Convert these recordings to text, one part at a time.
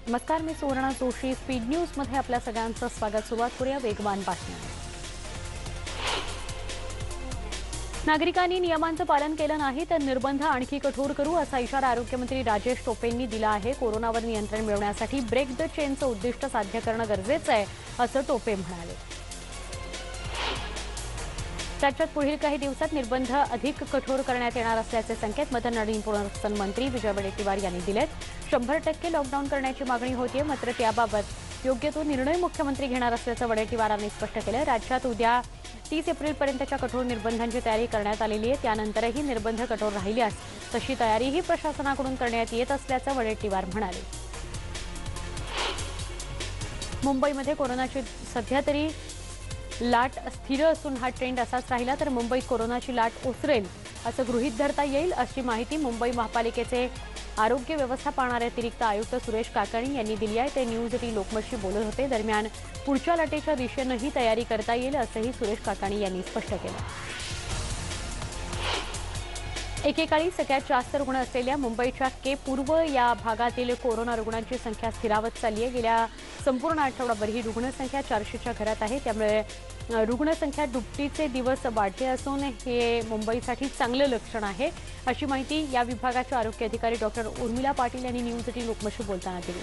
नमस्कार, मी Suvarna Joshi. Speed news मध्ये आपल्या सगळ्यांचं स्वागत. सुरुवात करूया वेगवान बातम्या. नागरिकांनी नियमांचं पालन केलं नाही तर निर्बंध आणखी कठोर करू असा इशारा आरोग्यमंत्री राजेश टोपेंनी दिला आहे. कोरोनावर नियंत्रण मिळवण्यासाठी ब्रेक द चेनचं उद्दिष्ट साध्य करणं गरजेचं आहे असं टोपे म्हणाले. राज्यात पुढील काही दिवसात निर्बंध अधिक कठोर करण्यात येणार असल्याचे संकेत मदन आणि पुनर्वसन मंत्री विजय वडेट्टीवार यांनी दिलेत. 100% लॉकडाऊन करण्याची मागणी होतीये, मात्र त्याबाबत योग्य तो निर्णय मुख्यमंत्री घेणार असल्याचं वडेट्टीवारांनी स्पष्ट केलं. राज्यात उद्या 30 एप्रिलपर्यंतच्या कठोर निर्बंधांची तयारी करण्यात आलेली आहे. त्यानंतरही निर्बंध कठोर राहिल्यास तशी तयारीही प्रशासनाकडून करण्यात येत असल्याचं वडेट्टीवार म्हणाले. मुंबईमध्ये कोरोनाची सध्या तरी लाट स्थिर असून हा ट्रेंड असाच राहिला तर मुंबईत कोरोनाची लाट ओसरेल असं गृहीत धरता येईल अशी माहिती मुंबई महापालिकेचे आरोग्य व्यवस्था पाहणारे अतिरिक्त आयुक्त सुरेश काकाणी यांनी दिली आहे. ते न्यूज 18 लोकमतशी बोलत होते. दरम्यान पुढच्या लाटेच्या दिशेनेही तयारी करता येईल असंही सुरेश काकाणी यांनी स्पष्ट केलं. एकेकाळी सगळ्यात जास्त रुग्ण असलेल्या मुंबईच्या के पूर्व या भागातील कोरोना रुग्णांची संख्या स्थिरावत चालली आहे. गेल्या संपूर्ण आठवडाभर ही रुग्णसंख्या 400च्या घरात आहे. त्यामुळे रुग्णसंख्या दुपटीचे दिवस वाढले असून हे मुंबईसाठी चांगलं लक्षण आहे अशी माहिती या विभागाचे आरोग्य अधिकारी डॉक्टर उर्मिला पाटील यांनी न्यूज 18 लोकमतशी बोलताना दिली.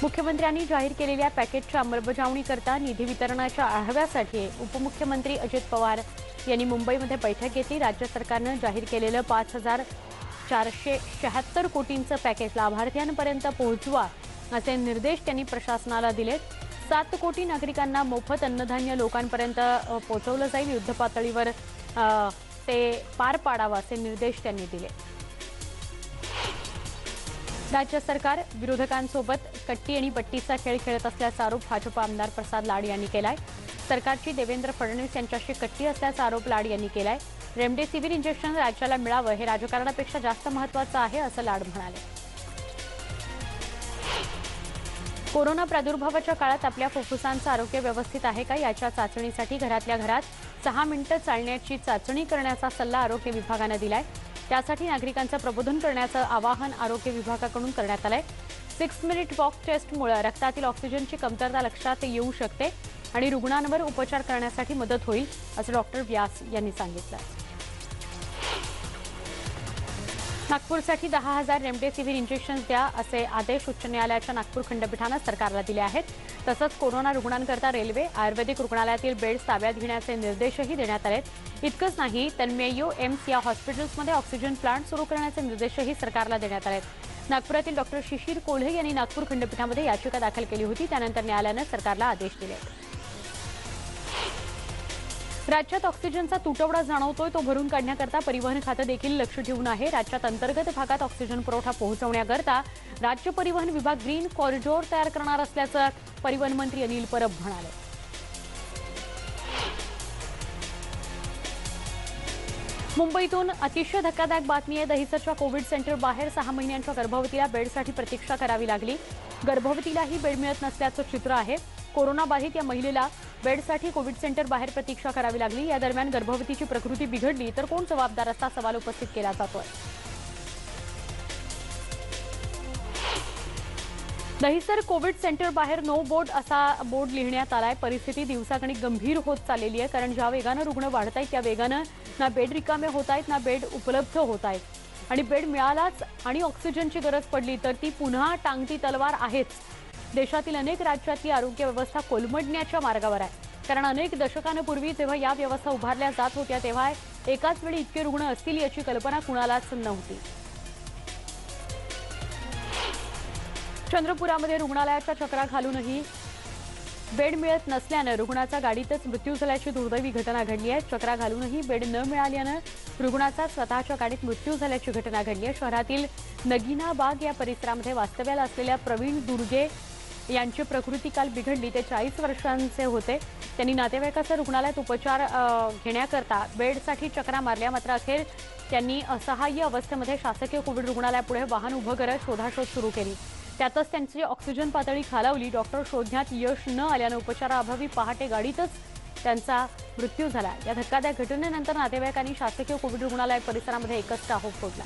मुख्यमंत्र्यांनी जाहीर केलेल्या पॅकेजच्या अंमलबजावणीकरता निधी वितरणाच्या आढाव्यासाठी उपमुख्यमंत्री अजित पवार यांनी मुंबईमध्ये बैठक घेतली. राज्य सरकारनं जाहीर केलेलं 5,476 कोटींचं पॅकेज लाभार्थ्यांपर्यंत पोहोचवा असे निर्देश त्यांनी प्रशासनाला दिले. 7 कोटी नागरिकांना मोफत अन्नधान्य लोकांपर्यंत पोहोचवलं जाईल. युद्धपातळीवर ते पार पाडावं असे निर्देश त्यांनी दिले. राज्य सरकार विरोधकांसोबत कट्टी आणि बट्टीचा खेळ खेळत असल्याचा आरोप भाजप आमदार प्रसाद लाड यांनी केलाय. सरकारची देवेंद्र फडणवीस यांच्याशी कट्टी असल्याचा आरोप लाड यांनी केलाय. रेमडेसिवीर इंजेक्शन राज्याला मिळावं हे राजकारणापेक्षा जास्त महत्त्वाचं आहे असं लाड म्हणाले. कोरोना प्रादुर्भावाच्या काळात आपल्या फुफ्फुसांचं आरोग्य व्यवस्थित आहे का याच्या चाचणीसाठी घरातल्या घरात 6 मिनिटं चालण्याची चाचणी करण्याचा सल्ला आरोग्य विभागानं दिलाय. त्यासाठी नागरिकांचं प्रबोधन करण्याचं आवाहन आरोग्य विभागाकडून करण्यात आलंय. 6 मिनिट वॉक टेस्टमुळे रक्तातील ऑक्सिजनची कमतरता लक्षात येऊ शकते आणि रुग्णांवर उपचार करण्यासाठी मदत होईल असं डॉक्टर व्यास यांनी सांगितलं. नागपूरसाठी 10,000 रेमडेसिवीर इंजेक्शन्स द्या असे आदेश उच्च न्यायालयाच्या नागपूर खंडपीठानं सरकारला दिले आहेत. तसंच कोरोना रुग्णांकरता रेल्वे आयुर्वेदिक रुग्णालयातील बेड्स ताब्यात घेण्याचे निर्देशही देण्यात आलेत. इतकंच नाही तर मेयो एम्स या हॉस्पिटल्समध्ये ऑक्सिजन प्लांट सुरू करण्याचे निर्देशही सरकारला देण्यात आलेत. नागपुरातील डॉक्टर शिशिर कोल्हे यांनी नागपूर खंडपीठामध्ये याचिका दाखल केली होती. त्यानंतर न्यायालयानं सरकारला आदेश दिले. राज्यात ऑक्सिजनचा तुटवडा जाणवतोय तो भरून काढण्याकरता परिवहन खातं देखील लक्ष ठेवून आहे. राज्यात अंतर्गत भागात ऑक्सिजन पुरवठा पोहोचवण्याकरता राज्य परिवहन विभाग ग्रीन कॉरिडॉर तयार करणार असल्याचं परिवहन मंत्री अनिल परब म्हणाले. मुंबईतून अतिशय धक्कादायक बातमी आहे. दहिसरच्या कोविड सेंटर बाहेर 6 महिन्यांच्या गर्भवतीला बेडसाठी प्रतीक्षा करावी लागली. गर्भवतीलाही बेड मिळत नसल्याचं चित्र आहे. कोरोनाबाधित या महिलेला बेडसाठी कोविड सेंटर बाहेर प्रतीक्षा करावी लागली. या दरम्यान गर्भवतीची प्रकृती बिघडली तर कोण जबाबदार असा सवाल उपस्थित केला जातोय. दहिसर कोविड सेंटर बाहेर नो बोर्ड असा बोर्ड लिहिण्यात आलाय. परिस्थिती दिवसागणिक गंभीर होत चाललेली आहे. कारण ज्या वेगानं रुग्ण वाढत आहेत त्या वेगानं ना बेड रिकामे होत आहेत ना बेड उपलब्ध होत आहेत. आणि बेड मिळालाच आणि ऑक्सिजनची गरज पडली तर ती पुन्हा टांगती तलवार आहेच. देशातील अनेक राज्यातली आरोग्य व्यवस्था कोलमडण्याच्या मार्गावर आहे. कारण अनेक दशकांपूर्वी जेव्हा या व्यवस्था उभारल्या जात होत्या तेव्हा एकाच वेळी इतके रुग्ण असतील याची कल्पना कुणालाच नव्हती. चंद्रपुरामध्ये रुग्णालयाच्या चक्रा घालूनही बेड मिळत नसल्यानं रुग्णाचा गाडीतच मृत्यू झाल्याची दुर्दैवी घटना घडली आहे. चक्रा घालूनही बेड न मिळाल्यानं रुग्णाचा स्वतःच्या गाडीत मृत्यू झाल्याची घटना घडली आहे. शहरातील नगीना बाग या परिसरामध्ये वास्तव्याला असलेल्या प्रवीण दुर्गे यांची प्रकृती काल बिघडली. ते 40 वर्षांचे होते. त्यांनी नातेवाईकांसह रुग्णालयात उपचार घेण्याकरता बेडसाठी चक्रा मारल्या. मात्र अखेर त्यांनी असहाय्य अवस्थेमध्ये शासकीय कोविड रुग्णालयापुढे वाहन उभं करत शोधाशोध सुरू केली. त्यातच त्यांची ऑक्सिजन पातळी खालावली. डॉक्टर शोधण्यात यश न आल्यानं उपचाराअभावी पहाटे गाडीतच त्यांचा मृत्यू झाला. या धक्कादायक घटनेनंतर नातेवाईकांनी शासकीय कोविड रुग्णालय परिसरामध्ये एकच टाहोप फोडला.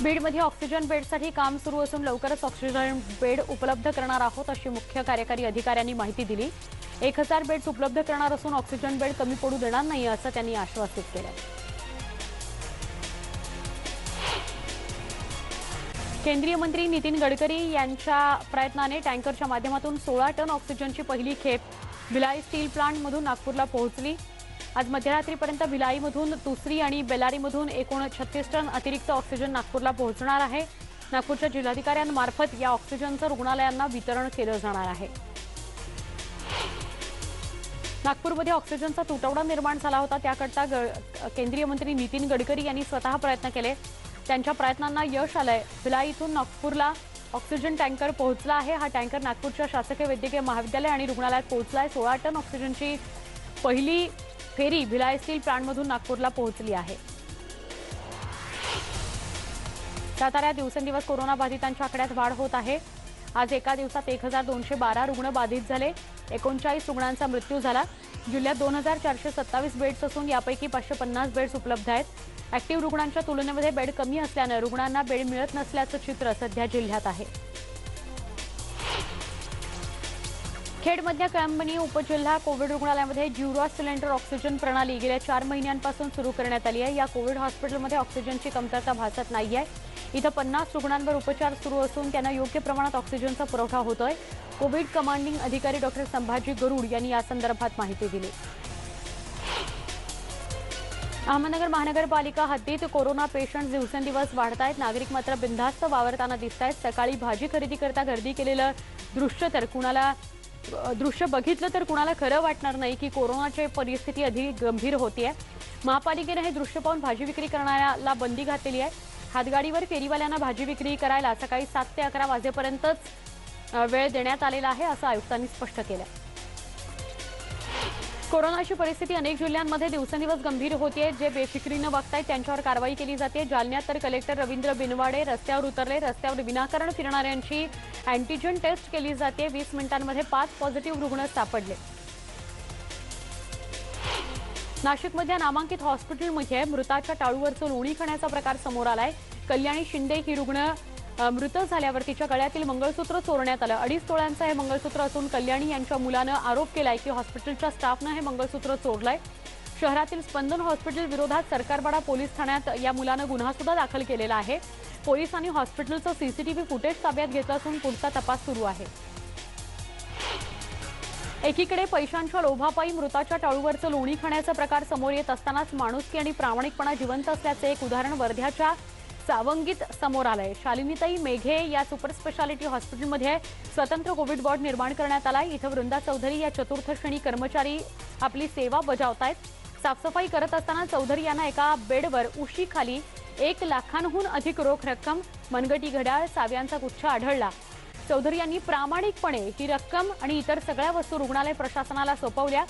बीडमध्ये ऑक्सिजन बेडसाठी काम सुरू असून लवकरच ऑक्सिजन बेड उपलब्ध करणार आहोत अशी मुख्य कार्यकारी अधिकाऱ्यांनी माहिती दिली। 1000 बेड्स उपलब्ध करणार असून ऑक्सिजन बेड कमी पडू देणार नाही असं त्यांनी आश्वासित केलं। केंद्रीय मंत्री नितीन गडकरी यांच्या प्रयत्नाने टँकरच्या माध्यमातून 16 टन ऑक्सिजनची पहिली खेप भिलाई स्टील प्लांटमधून नागपूरला पोहोचली। आज मध्यरात्रीपर्यंत भिलाईमधून दुसरी आणि बेलारीमधून एकूण 36 टन अतिरिक्त ऑक्सिजन नागपूरला पोहोचणार आहे। नागपूरच्या जिल्हाधिकाऱ्यांमार्फत या ऑक्सिजनचं रुग्णालयांना वितरण केलं जाणार आहे। नागपूरमध्ये ऑक्सिजनचा तुटवडा निर्माण झाला होता, त्याकरता केंद्रीय मंत्री नितीन गडकरी यांनी स्वतः प्रयत्न केले। त्यांच्या प्रयत्नांना यश आलंय। भिलाई इथून नागपूरला ऑक्सिजन टँकर पोहोचला आहे। हा टँकर नागपूरच्या शासकीय वैद्यकीय महाविद्यालय आणि रुग्णालयात पोहोचलाय। 16 टन ऑक्सिजनची पहिली फेरी भिलाई स्टील प्लांटमधून नागपूरला पोहोचली आहे। साताऱ्यात दिवसेंदिवस कोरोना बाधितांच्या आकड्यात वाढ होत आहे। आज एका दिवसात 1212 रुग्ण बाधित झाले। 39 रुग्णांचा मृत्यू झाला। जिल्ह्यात 2427 बेड्स असून यापैकी 550 बेड्स उपलब्ध आहेत। ऍक्टिव्ह रुग्णांच्या तुलनेमध्ये बेड कमी असल्याने रुग्णांना बेड मिळत नसल्याचं चित्र सध्या जिल्ह्यात आहे। खेडमधल्या कळंबणी उपजिल्हा कोविड रुग्णालयामध्ये ज्युरॉस सिलेंडर ऑक्सिजन प्रणाली गेल्या 4 महिन्यांपासून सुरू करण्यात आली आहे। या कोविड हॉस्पिटलमध्ये ऑक्सिजनची कमतरता भासत नाहीये। इथं 50 रुग्णांवर उपचार सुरू असून त्यांना योग्य प्रमाणात ऑक्सिजनचा पुरवठा होतोय। कोविड कमांडिंग अधिकारी डॉक्टर संभाजी गरुड यांनी या संदर्भात माहिती दिली। अहमदनगर महानगरपालिका हद्दीत कोरोना पेशंट दिवसेंदिवस वाढत आहेत। नागरिक मात्र बिनधास्त वावरताना दिसत आहेत। सकाळी भाजी खरेदी करता गर्दी केलेलं दृश्य बघितलं तर कुणाला खरं वाटणार नाही की कोरोनाची परिस्थिती अधिक गंभीर होतीये। महापालिकेने हे दृश्य पाहून भाजी विक्री करण्याला बंदी घातलेली आहे। हातगाडीवर फेरीवाल्यांना भाजी विक्री करायला सकाळी 7 ते 11 वाजेपर्यंतच वेळ देण्यात आलेला आहे असं आयुक्तांनी स्पष्ट केलं। कोरोनाची परिस्थिती अनेक जिल्ह्यांमध्ये दिवसेंदिवस गंभीर होतीये। जे बेफिक्रीनं वागतायत त्यांच्यावर कारवाई केली जाते। जालन्यात तर कलेक्टर रवींद्र बिनवाडे रस्त्यावर उतरले। रस्त्यावर विनाकारण फिरणाऱ्यांची अँटीजन टेस्ट केली जाते। 20 मिनिटांमध्ये 5 पॉझिटिव्ह रुग्ण सापडले। नाशिकमधल्या नामांकित हॉस्पिटलमध्ये मृताच्या टाळूवरचं लोणी खाण्याचा प्रकार समोर आलाय। कल्याणी शिंदे ही रुग्ण मृत झाल्यावर तिच्या गळ्यातील मंगळसूत्र चोरण्यात आलं। 2.5 तोळ्यांचं हे मंगळसूत्र असून कल्याणी यांच्या मुलानं आरोप केलाय की हॉस्पिटलच्या स्टाफनं हे मंगळसूत्र चोरलंय। शहरातील स्पंदन हॉस्पिटल विरोधात सरकारवाडा पोलीस ठाण्यात या मुलानं गुन्हा सुद्धा दाखल केलेला आहे। पोलिसांनी हॉस्पिटलचं सीसीटीव्ही फुटेज ताब्यात घेतलं असून पुढचा तपास सुरू आहे। एकीकडे पैशांच्या लोभापायी मृताच्या टाळूवरचं लोणी खाण्याचा प्रकार समोर येत असतानाच माणुसकी आणि प्रामाणिकपणा जिवंत असल्याचं एक उदाहरण वर्ध्याच्या सावंगीत समोर आलंय। शालिनीताई मेघे या सुपर स्पेशालिटी हॉस्पिटलमध्ये स्वतंत्र कोविड वॉर्ड निर्माण करण्यात आलाय। इथं वृंदा चौधरी या चतुर्थ श्रेणी कर्मचारी आपली सेवा बजावतायत। साफसफाई करत असताना चौधरी यांना एका बेडवर उशीखाली 1 लाखांहून अधिक रोख रक्कम, मनगटी घड्याळ, चाव्यांचा गुच्छ आढळला। चौधरी यांनी प्रामाणिकपणे ही रक्कम आणि इतर सगळ्या वस्तू रुग्णालय प्रशासनाला सोपवल्या।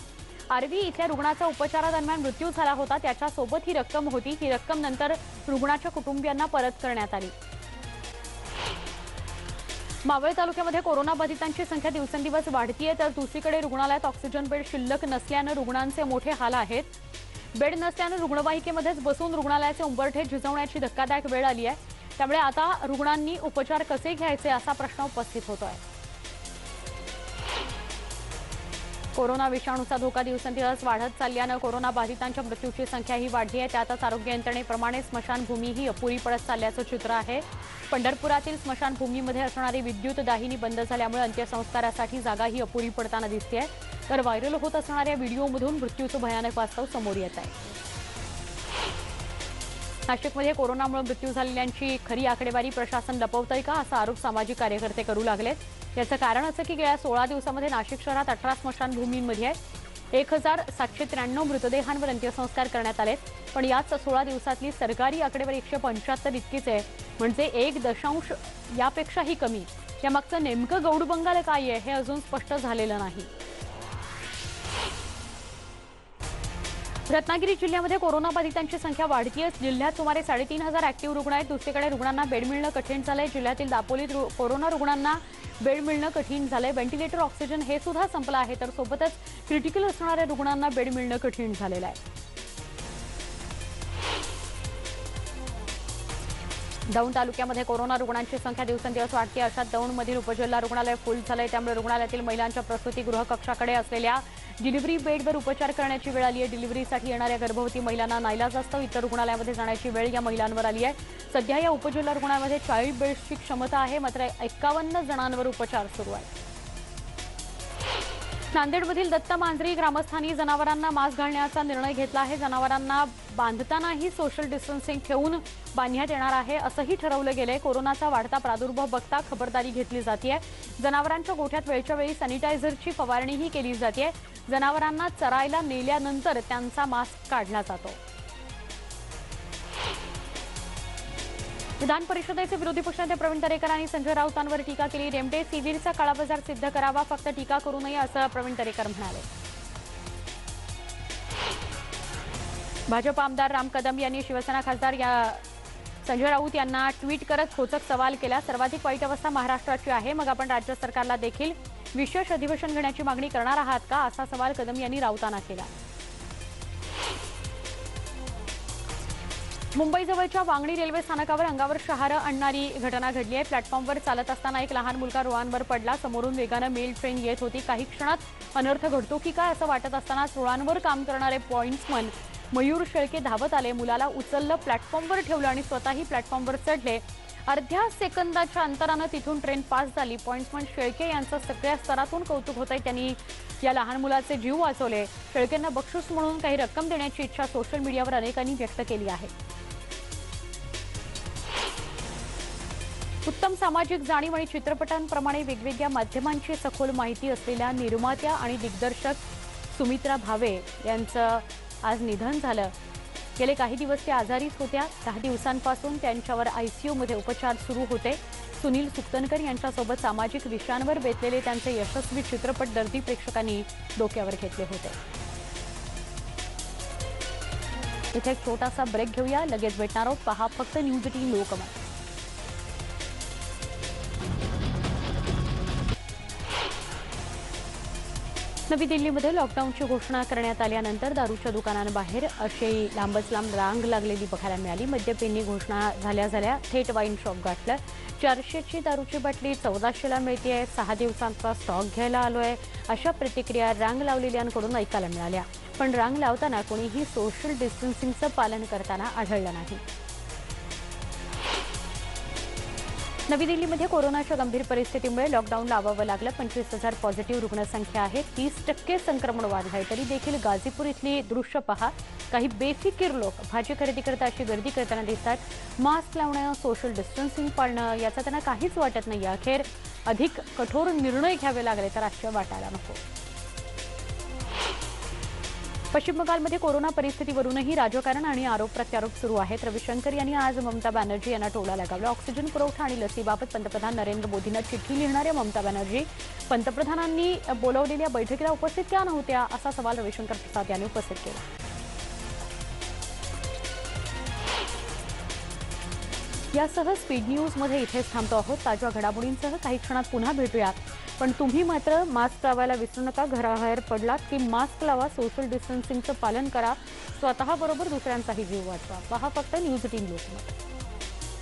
आरवी इथल्या रुग्णाचा उपचारादरम्यान मृत्यू झाला होता, त्याच्यासोबत ही रक्कम होती। ही रक्कम नंतर रुग्णाच्या कुटुंबियांना परत करण्यात आली। मावळ तालुक्यामध्ये कोरोना बाधितांची संख्या दिवसेंदिवस वाढतीये, तर दुसरीकडे रुग्णालयात ऑक्सिजन बेड शिल्लक नसल्यानं रुग्णांचे मोठे हाल आहेत। बेड नसल्यानं रुग्णवाहिकेमध्येच बसून रुग्णालयाचे उंबरठे झिजवण्याची धक्कादायक वेळ आली आहे। त्यामुळे आता रुग्णांनी उपचार कसे घ्यायचे असा प्रश्न उपस्थित होतोय। कोरोना विषाणूचा धोका दिवसेंदिवस वाढत चालल्यानं कोरोना बाधितांच्या मृत्यूची संख्याही वाढली आहे। त्यातच आरोग्य यंत्रणेप्रमाणे स्मशानभूमीही अपुरी पडत चालल्याचं चित्र आहे। पंढरपुरातील स्मशानभूमीमध्ये असणारी विद्युत दाहिनी बंद झाल्यामुळे अंत्यसंस्कारासाठी जागाही अपुरी पडताना दिसतेय। तर व्हायरल होत असणाऱ्या व्हिडिओमधून मृत्यूचं भयानक वास्तव समोर येत आहे। नाशिकमध्ये कोरोनामुळे मृत्यू झालेल्यांची खरी आकडेवारी प्रशासन लपवतंय का असा आरोप सामाजिक कार्यकर्ते करू लागलेत। याचं कारण असं की गेल्या 16 दिवसांमध्ये नाशिक शहरात 18 स्मशानभूमींमध्ये 1793 मृतदेहांवर अंत्यसंस्कार करण्यात आले। पण याच 16 दिवसातली सरकारी आकडेवारी 175 इतकीच आहे, म्हणजे 1 यापेक्षाही कमी। यामागचं नेमकं गौडबंगाल काय आहे हे अजून स्पष्ट झालेलं नाही। रत्नागिरी जिल्ह्यामध्ये कोरोना बाधितांची संख्या वाढतीये। जिल्ह्यात सुमारे 3500 ऍक्टिव्ह रुग्ण आहेत। दुसरीकडे रुग्णांना बेड मिळणं कठीण झालंय। जिल्ह्यातील दापोलीत कोरोना रुग्णांना बेड मिळणं कठीण झालंय। व्हेंटिलेटर ऑक्सिजन हे सुद्धा संपलं आहे, तर सोबतच क्रिटिकल असणाऱ्या रुग्णांना बेड मिळणं कठीण झालेलं आहे। दौंड तालुक्यामध्ये कोरोना रुग्णांची संख्या दिवसेंदिवस वाढते. अशात दौंडमधील उपजिल्हा रुग्णालय फुल झालंय. त्यामुळे रुग्णालयातील महिलांच्या प्रसूतीगृह कक्षाकडे असलेल्या डिलिव्हरी बेडवर उपचार करण्याची वेळ आली आहे. डिलिव्हरीसाठी येणाऱ्या गर्भवती महिलांना नाईलाजास्तव इतर रुग्णालयामध्ये जाण्याची वेळ या महिलांवर आली आहे. सध्या या उपजिल्हा रुग्णालयामध्ये 40 बेड्सची क्षमता आहे, मात्र 51 जणांवर उपचार सुरू आहेत. नांदेडमधील दत्त मांजरी ग्रामस्थांनी जनावरांना मास्क घालण्याचा निर्णय घेतला आहे. जनावरांना बांधतानाही सोशल डिस्टन्सिंग ठेवून बांधण्यात येणार आहे असंही ठरवलं गेलंय. कोरोनाचा वाढता प्रादुर्भाव बघता खबरदारी घेतली जाते. जनावरांच्या गोठ्यात वेळच्या वेळी सॅनिटायझरची फवारणीही केली जाते. जनावरांना चरायला नेल्यानंतर त्यांचा मास्क काढला जातो. विधान परिषदेचे विरोधी पक्षनेते प्रवीण दरेकर यांनी संजय राऊतांवर टीका केली. रेमडेसिवीरचा काळाबाजार सिद्ध करावा, फक्त टीका करू नये असं प्रवीण दरेकर म्हणाले. भाजप आमदार राम कदम यांनी शिवसेना खासदार संजय राऊत यांना ट्विट करत खोचक सवाल केला. सर्वाधिक वाईट अवस्था महाराष्ट्राची आहे, मग आपण राज्य सरकारला देखील विशेष अधिवेशन घेण्याची मागणी करणार आहात का, असा सवाल कदम यांनी राऊतांना केला. मुंबईजवळच्या वांगणी रेल्वे स्थानकावर अंगावर शहारं आणणारी घटना घडली आहे. प्लॅटफॉर्मवर चालत असताना एक लहान मुलगा रुळांवर पडला. समोरून वेगानं मेल ट्रेन येत होती. काही क्षणात अनर्थ घडतो की काय असं वाटत असतानाच रुळांवर काम करणारे पॉइंट्समन मयूर शेळके धावत आले. मुलाला उचललं, प्लॅटफॉर्मवर ठेवलं आणि स्वतःही प्लॅटफॉर्मवर चढले. अर्ध्या सेकंदाच्या अंतरानं तिथून ट्रेन पास झाली. पॉइंट्समन शेळके यांचं सगळ्या स्तरातून कौतुक होतंय. त्यांनी या लहान मुलाचे जीव वाचवले. शेळकेंना बक्षीस म्हणून काही रक्कम देण्याची इच्छा सोशल मीडियावर अनेकांनी व्यक्त केली आहे. उत्तम सामाजिक जाणीव आणि चित्रपटांप्रमाणे वेगवेगळ्या माध्यमांची सखोल माहिती असलेल्या निर्मात्या आणि दिग्दर्शक सुमित्रा भावे यांचं आज निधन झालं. गेले काही दिवस त्या आजारीच होत्या. 10 दिवसांपासून त्यांच्यावर आयसीयूमध्ये उपचार सुरू होते. सुनील सुक्तनकर यांच्यासोबत सामाजिक विषयांवर बेतलेले त्यांचे यशस्वी चित्रपट दर्दी प्रेक्षकांनी डोक्यावर घेतले होते. इथे एक छोटासा ब्रेक घेऊया, लगेच भेटणार आहोत. पहा फक्त न्यूज 18 लोकमत. नवी दिल्लीमध्ये लॉकडाऊनची घोषणा करण्यात आल्यानंतर दारूच्या दुकानांबाहेर अशी लांबच लांब रांग लागलेली बघायला मिळाली. मद्यपेंनी घोषणा झाल्या थेट वाईन शॉप गाठलं. 400ची दारूची बाटली 1400ला मिळतेय. 6 दिवसांचा स्टॉक घ्यायला आलोय, अशा प्रतिक्रिया रांग लावलेल्यांकडून ऐकायला मिळाल्या. पण रांग लावताना कोणीही सोशल डिस्टन्सिंगचं पालन करताना आढळलं नाही. नवी दिल्लीमध्ये कोरोनाच्या गंभीर परिस्थितीमुळे लॉकडाऊन लावावं लागलं. 25,000 पॉझिटिव्ह रुग्णसंख्या आहे. 30% संक्रमण वाढलं आहे. तरी देखील गाझीपूर इथली दृश्य पहा. काही बेफिकीर लोक भाजी खरेदी करता अशी गर्दी करताना दिसतात. मास्क लावणं, सोशल डिस्टन्सिंग पाळणं याचा त्यांना काहीच वाटत नाही. अखेर अधिक कठोर निर्णय घ्यावे लागले तर आश्चर्य वाटायला नको. पश्चिम बंगालमध्ये कोरोना परिस्थितीवरूनही राजकारण आणि आरोप प्रत्यारोप सुरू आहेत. रविशंकर यांनी आज ममता बॅनर्जी यांना टोला लगावला. ऑक्सिजन पुरवठा आणि लसीबाबत पंतप्रधान नरेंद्र मोदींना चिठ्ठी लिहिणाऱ्या ममता बॅनर्जी पंतप्रधानांनी बोलावलेल्या बैठकीला उपस्थित का नव्हत्या, असा सवाल रविशंकर प्रसाद यांनी उपस्थित केला. यासह स्पीड न्यूजमध्ये इथेच थांबतो आहोत. ताज्या घडामोडींसह काही क्षणात पुन्हा भेटूया. पण तुम्ही मात्र मास्क लावायला विसरू नका. घराबाहेर पडलात की मास्क लावा, सोशल डिस्टन्सिंगचं पालन करा, स्वतःबरोबर दुसऱ्यांचाही जीव वाचवा. पहा फक्त न्यूज 18 लोकमत.